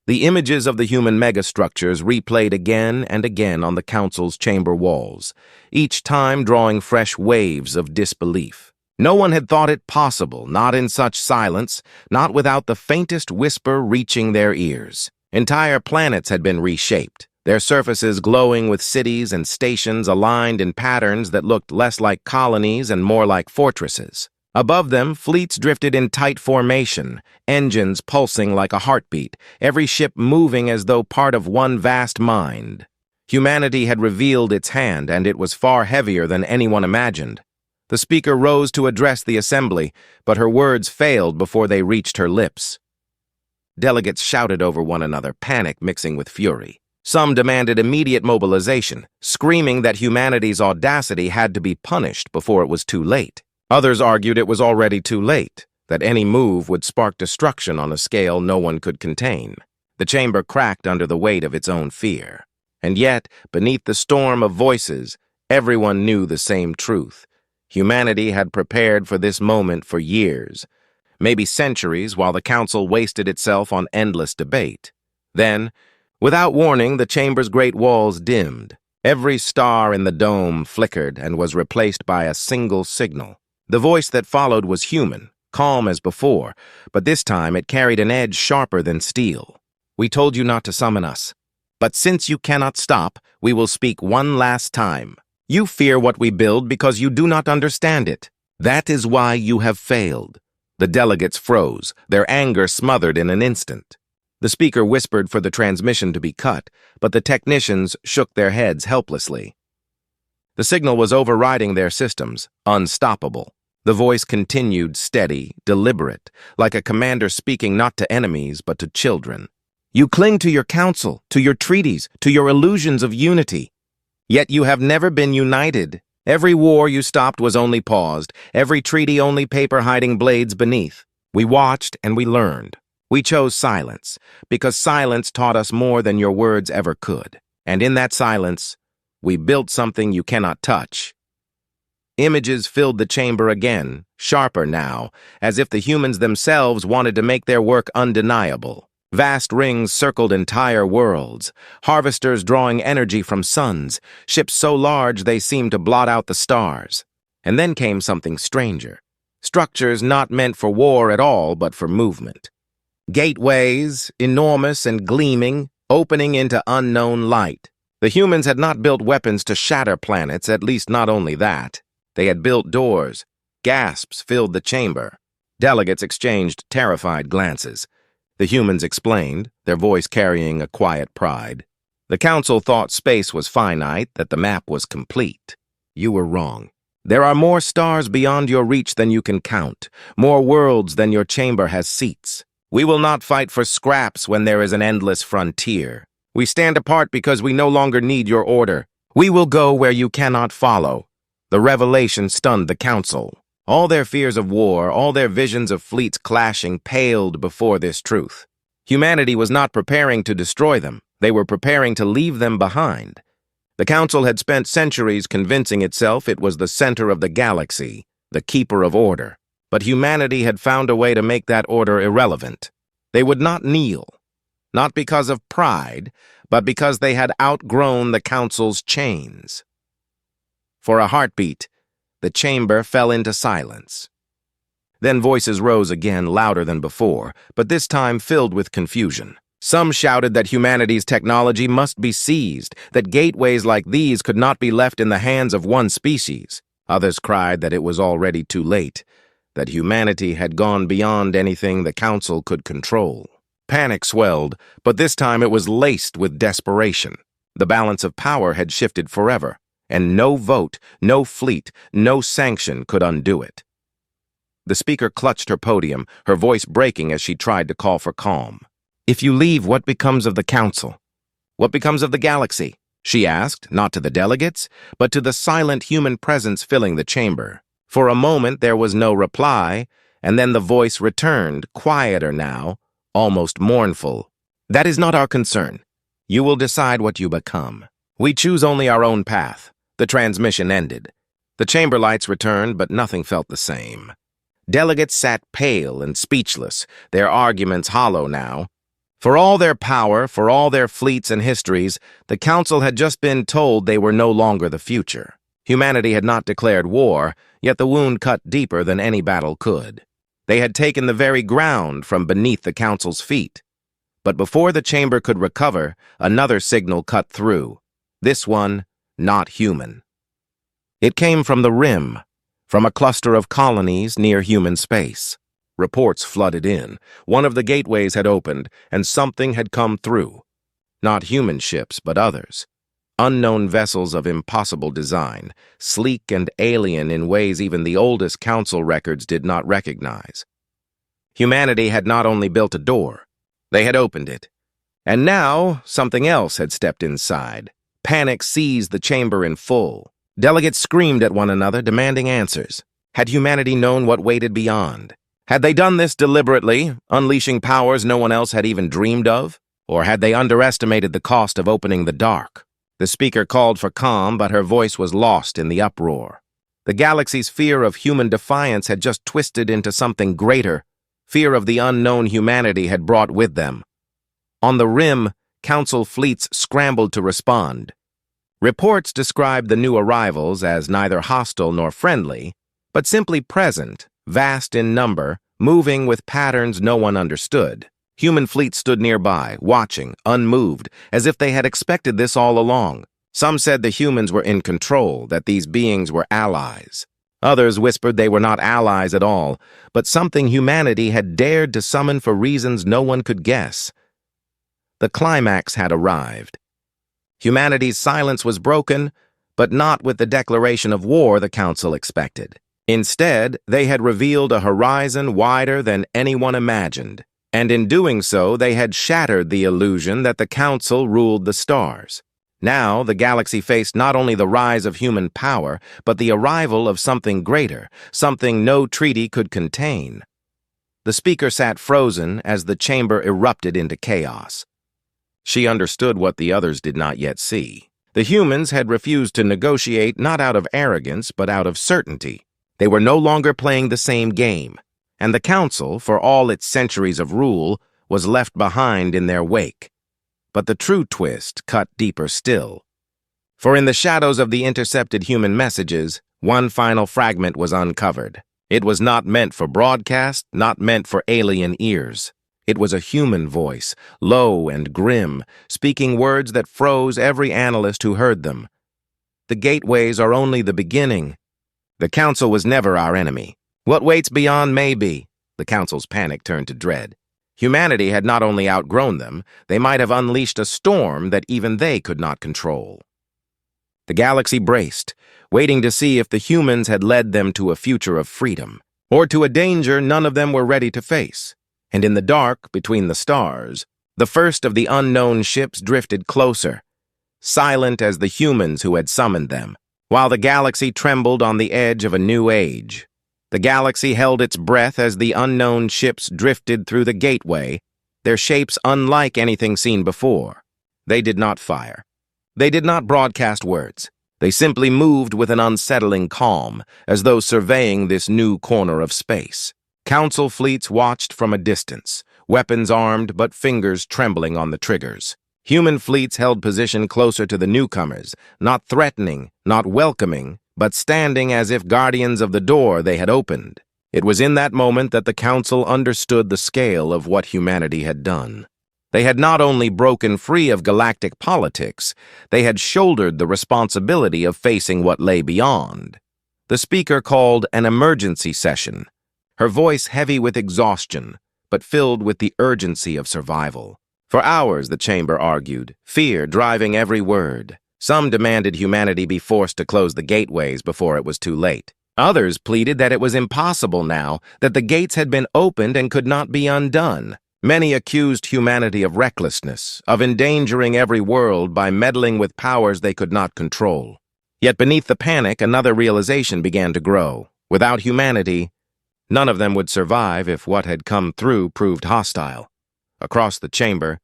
The images of the human megastructures replayed again and again on the Council's chamber walls, each time drawing fresh waves of disbelief. No one had thought it possible, not in such silence, not without the faintest whisper reaching their ears. Entire planets had been reshaped, their surfaces glowing with cities and stations aligned in patterns that looked less like colonies and more like fortresses. Above them, fleets drifted in tight formation, engines pulsing like a heartbeat, every ship moving as though part of one vast mind. Humanity had revealed its hand, and it was far heavier than anyone imagined. The speaker rose to address the assembly, but her words failed before they reached her lips. Delegates shouted over one another, panic mixing with fury. Some demanded immediate mobilization, screaming that humanity's audacity had to be punished before it was too late. Others argued it was already too late, that any move would spark destruction on a scale no one could contain. The chamber cracked under the weight of its own fear. And yet, beneath the storm of voices, everyone knew the same truth. Humanity had prepared for this moment for years, maybe centuries, while the Council wasted itself on endless debate. Then, without warning, the chamber's great walls dimmed. Every star in the dome flickered and was replaced by a single signal. The voice that followed was human, calm as before, but this time it carried an edge sharper than steel. "We told you not to summon us. But since you cannot stop, we will speak one last time. You fear what we build because you do not understand it. That is why you have failed." The delegates froze, their anger smothered in an instant. The speaker whispered for the transmission to be cut, but the technicians shook their heads helplessly. The signal was overriding their systems, unstoppable. The voice continued steady, deliberate, like a commander speaking not to enemies but to children. "You cling to your council, to your treaties, to your illusions of unity. Yet you have never been united. Every war you stopped was only paused, every treaty only paper hiding blades beneath. We watched and we learned. We chose silence, because silence taught us more than your words ever could. And in that silence, we built something you cannot touch." Images filled the chamber again, sharper now, as if the humans themselves wanted to make their work undeniable. Vast rings circled entire worlds, harvesters drawing energy from suns, ships so large they seemed to blot out the stars. And then came something stranger. Structures not meant for war at all, but for movement. Gateways, enormous and gleaming, opening into unknown light. The humans had not built weapons to shatter planets, at least not only that. They had built doors. Gasps filled the chamber. Delegates exchanged terrified glances. The humans explained, their voice carrying a quiet pride. The Council thought space was finite, that the map was complete. You were wrong. There are more stars beyond your reach than you can count, more worlds than your chamber has seats. We will not fight for scraps when there is an endless frontier. We stand apart because we no longer need your order. We will go where you cannot follow. The revelation stunned the Council. All their fears of war, all their visions of fleets clashing paled before this truth. Humanity was not preparing to destroy them. They were preparing to leave them behind. The Council had spent centuries convincing itself it was the center of the galaxy, the keeper of order. But humanity had found a way to make that order irrelevant. They would not kneel. Not because of pride, but because they had outgrown the Council's chains. For a heartbeat, the chamber fell into silence. Then voices rose again, louder than before, but this time filled with confusion. Some shouted that humanity's technology must be seized, that gateways like these could not be left in the hands of one species. Others cried that it was already too late, that humanity had gone beyond anything the Council could control. Panic swelled, but this time it was laced with desperation. The balance of power had shifted forever, and no vote, no fleet, no sanction could undo it. The speaker clutched her podium, her voice breaking as she tried to call for calm. "If you leave, what becomes of the Council? What becomes of the galaxy? she asked, not to the delegates, but to the silent human presence filling the chamber. For a moment there was no reply, and then the voice returned, quieter now, almost mournful. "That is not our concern. You will decide what you become. We choose only our own path." The transmission ended. The chamber lights returned, but nothing felt the same. Delegates sat pale and speechless, their arguments hollow now. For all their power, for all their fleets and histories, the Council had just been told they were no longer the future. Humanity had not declared war, yet the wound cut deeper than any battle could. They had taken the very ground from beneath the Council's feet. But before the chamber could recover, another signal cut through. This one, not human. It came from the rim, from a cluster of colonies near human space. Reports flooded in. One of the gateways had opened, and something had come through. Not human ships, but others. Unknown vessels of impossible design, sleek and alien in ways even the oldest Council records did not recognize. Humanity had not only built a door, they had opened it. And now, something else had stepped inside. Panic seized the chamber in full. Delegates screamed at one another, demanding answers. Had humanity known what waited beyond? Had they done this deliberately, unleashing powers no one else had even dreamed of? Or had they underestimated the cost of opening the dark? The speaker called for calm, but her voice was lost in the uproar. The galaxy's fear of human defiance had just twisted into something greater. Fear of the unknown humanity had brought with them. On the rim, Council fleets scrambled to respond. Reports described the new arrivals as neither hostile nor friendly, but simply present, vast in number, moving with patterns no one understood. Human fleets stood nearby, watching, unmoved, as if they had expected this all along. Some said the humans were in control, that these beings were allies. Others whispered they were not allies at all, but something humanity had dared to summon for reasons no one could guess. The climax had arrived. Humanity's silence was broken, but not with the declaration of war the Council expected. Instead, they had revealed a horizon wider than anyone imagined, and in doing so, they had shattered the illusion that the Council ruled the stars. Now, the galaxy faced not only the rise of human power, but the arrival of something greater, something no treaty could contain. The speaker sat frozen as the chamber erupted into chaos. She understood what the others did not yet see. The humans had refused to negotiate not out of arrogance, but out of certainty. They were no longer playing the same game, and the Council, for all its centuries of rule, was left behind in their wake. But the true twist cut deeper still. For in the shadows of the intercepted human messages, one final fragment was uncovered. It was not meant for broadcast, not meant for alien ears. It was a human voice, low and grim, speaking words that froze every analyst who heard them. The gateways are only the beginning. The Council was never our enemy. What waits beyond may be. The Council's panic turned to dread. Humanity had not only outgrown them, they might have unleashed a storm that even they could not control. The galaxy braced, waiting to see if the humans had led them to a future of freedom, or to a danger none of them were ready to face. And in the dark, between the stars, the first of the unknown ships drifted closer, silent as the humans who had summoned them, while the galaxy trembled on the edge of a new age. The galaxy held its breath as the unknown ships drifted through the gateway, their shapes unlike anything seen before. They did not fire. They did not broadcast words. They simply moved with an unsettling calm, as though surveying this new corner of space. Council fleets watched from a distance, weapons armed but fingers trembling on the triggers. Human fleets held position closer to the newcomers, not threatening, not welcoming, but standing as if guardians of the door they had opened. It was in that moment that the Council understood the scale of what humanity had done. They had not only broken free of galactic politics, they had shouldered the responsibility of facing what lay beyond. The speaker called an emergency session, her voice heavy with exhaustion, but filled with the urgency of survival. For hours, the chamber argued, fear driving every word. Some demanded humanity be forced to close the gateways before it was too late. Others pleaded that it was impossible now, that the gates had been opened and could not be undone. Many accused humanity of recklessness, of endangering every world by meddling with powers they could not control. Yet beneath the panic, another realization began to grow. Without humanity, none of them would survive if what had come through proved hostile. Across the chamber,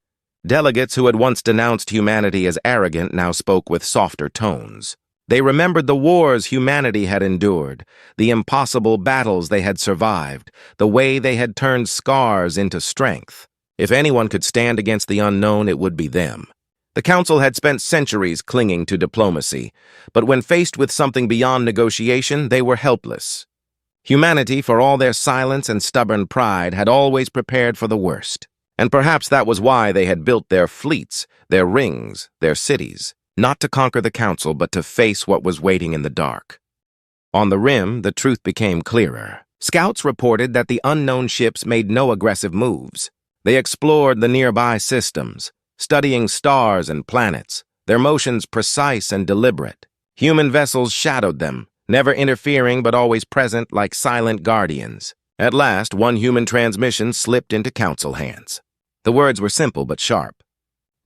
delegates who had once denounced humanity as arrogant now spoke with softer tones. They remembered the wars humanity had endured, the impossible battles they had survived, the way they had turned scars into strength. If anyone could stand against the unknown, it would be them. The council had spent centuries clinging to diplomacy, but when faced with something beyond negotiation, they were helpless. Humanity, for all their silence and stubborn pride, had always prepared for the worst. And perhaps that was why they had built their fleets, their rings, their cities. Not to conquer the council, but to face what was waiting in the dark. On the rim, the truth became clearer. Scouts reported that the unknown ships made no aggressive moves. They explored the nearby systems, studying stars and planets, their motions precise and deliberate. Human vessels shadowed them, never interfering but always present like silent guardians. At last, one human transmission slipped into council hands. The words were simple but sharp.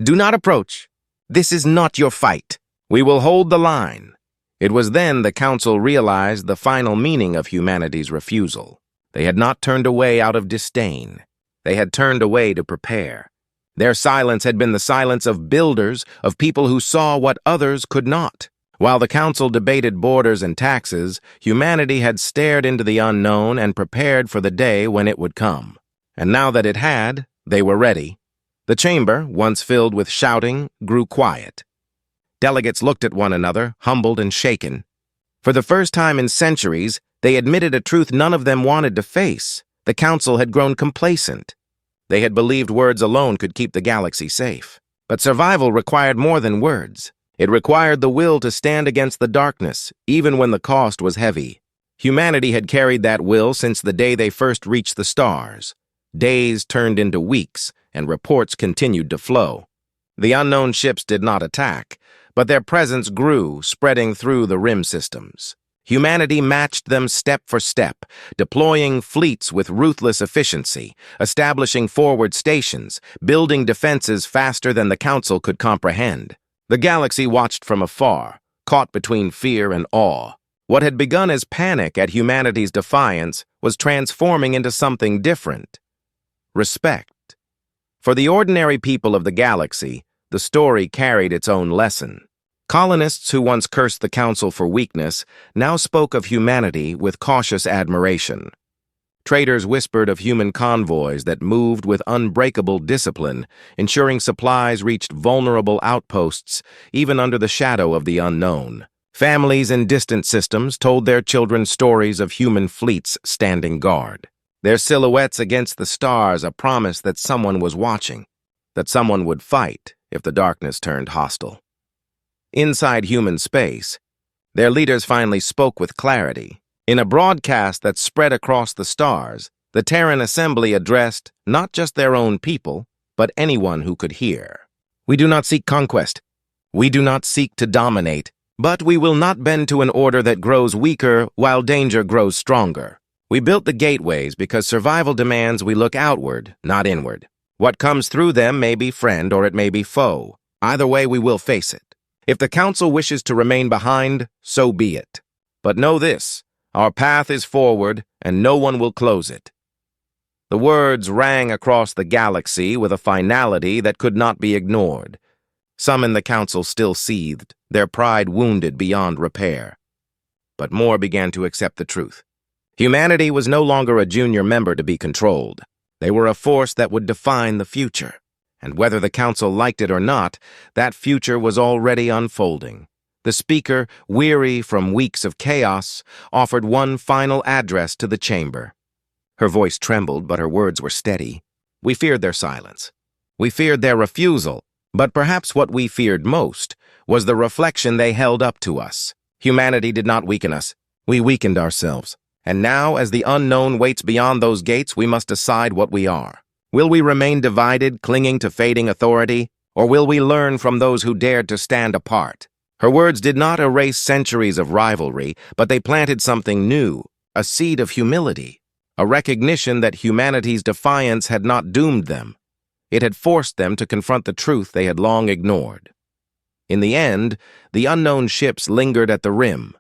"Do not approach. This is not your fight. We will hold the line." It was then the council realized the final meaning of humanity's refusal. They had not turned away out of disdain. They had turned away to prepare. Their silence had been the silence of builders, of people who saw what others could not. While the council debated borders and taxes, humanity had stared into the unknown and prepared for the day when it would come. And now that it had, they were ready. The chamber, once filled with shouting, grew quiet. Delegates looked at one another, humbled and shaken. For the first time in centuries, they admitted a truth none of them wanted to face. The council had grown complacent. They had believed words alone could keep the galaxy safe. But survival required more than words. It required the will to stand against the darkness, even when the cost was heavy. Humanity had carried that will since the day they first reached the stars. Days turned into weeks, and reports continued to flow. The unknown ships did not attack, but their presence grew, spreading through the rim systems. Humanity matched them step for step, deploying fleets with ruthless efficiency, establishing forward stations, building defenses faster than the council could comprehend. The galaxy watched from afar, caught between fear and awe. What had begun as panic at humanity's defiance was transforming into something different. Respect. For the ordinary people of the galaxy, the story carried its own lesson. Colonists who once cursed the council for weakness now spoke of humanity with cautious admiration. Traders whispered of human convoys that moved with unbreakable discipline, ensuring supplies reached vulnerable outposts even under the shadow of the unknown. Families in distant systems told their children stories of human fleets standing guard. Their silhouettes against the stars, a promise that someone was watching, that someone would fight if the darkness turned hostile. Inside human space, their leaders finally spoke with clarity. In a broadcast that spread across the stars, the Terran Assembly addressed not just their own people, but anyone who could hear. "We do not seek conquest. We do not seek to dominate, but we will not bend to an order that grows weaker while danger grows stronger. We built the gateways because survival demands we look outward, not inward. What comes through them may be friend or it may be foe. Either way, we will face it. If the council wishes to remain behind, so be it. But know this, our path is forward and no one will close it." The words rang across the galaxy with a finality that could not be ignored. Some in the council still seethed, their pride wounded beyond repair. But more began to accept the truth. Humanity was no longer a junior member to be controlled. They were a force that would define the future. And whether the council liked it or not, that future was already unfolding. The speaker, weary from weeks of chaos, offered one final address to the chamber. Her voice trembled, but her words were steady. We feared their silence. We feared their refusal. But perhaps what we feared most was the reflection they held up to us. Humanity did not weaken us. We weakened ourselves. And now, as the unknown waits beyond those gates, we must decide what we are. Will we remain divided, clinging to fading authority, or will we learn from those who dared to stand apart? Her words did not erase centuries of rivalry, but they planted something new, a seed of humility. a recognition that humanity's defiance had not doomed them. It had forced them to confront the truth they had long ignored. In the end, the unknown ships lingered at the rim,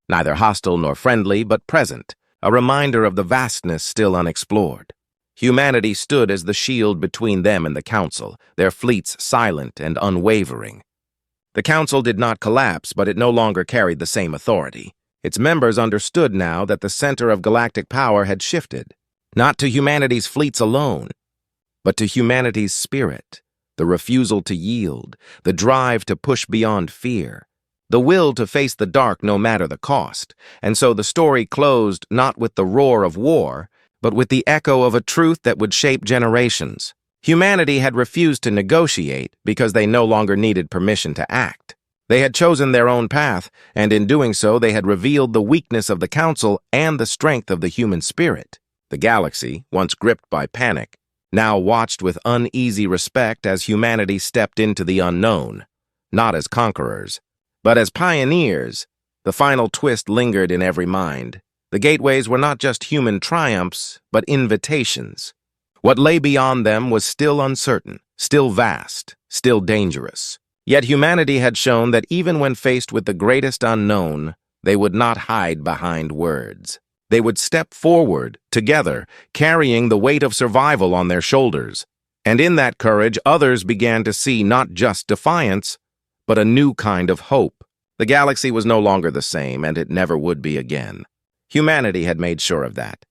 neither hostile nor friendly, but present, a reminder of the vastness still unexplored. Humanity stood as the shield between them and the Council, their fleets silent and unwavering. The Council did not collapse, but it no longer carried the same authority. Its members understood now that the center of galactic power had shifted, not to humanity's fleets alone, but to humanity's spirit, the refusal to yield, the drive to push beyond fear, the will to face the dark no matter the cost. And so the story closed not with the roar of war, but with the echo of a truth that would shape generations. Humanity had refused to negotiate because they no longer needed permission to act. They had chosen their own path, and in doing so they had revealed the weakness of the Council and the strength of the human spirit. The galaxy, once gripped by panic, now watched with uneasy respect as humanity stepped into the unknown, not as conquerors, but as pioneers. The final twist lingered in every mind. The gateways were not just human triumphs, but invitations. What lay beyond them was still uncertain, still vast, still dangerous. Yet humanity had shown that even when faced with the greatest unknown, they would not hide behind words. They would step forward, together, carrying the weight of survival on their shoulders. And in that courage, others began to see not just defiance, but a new kind of hope. The galaxy was no longer the same, and it never would be again. Humanity had made sure of that.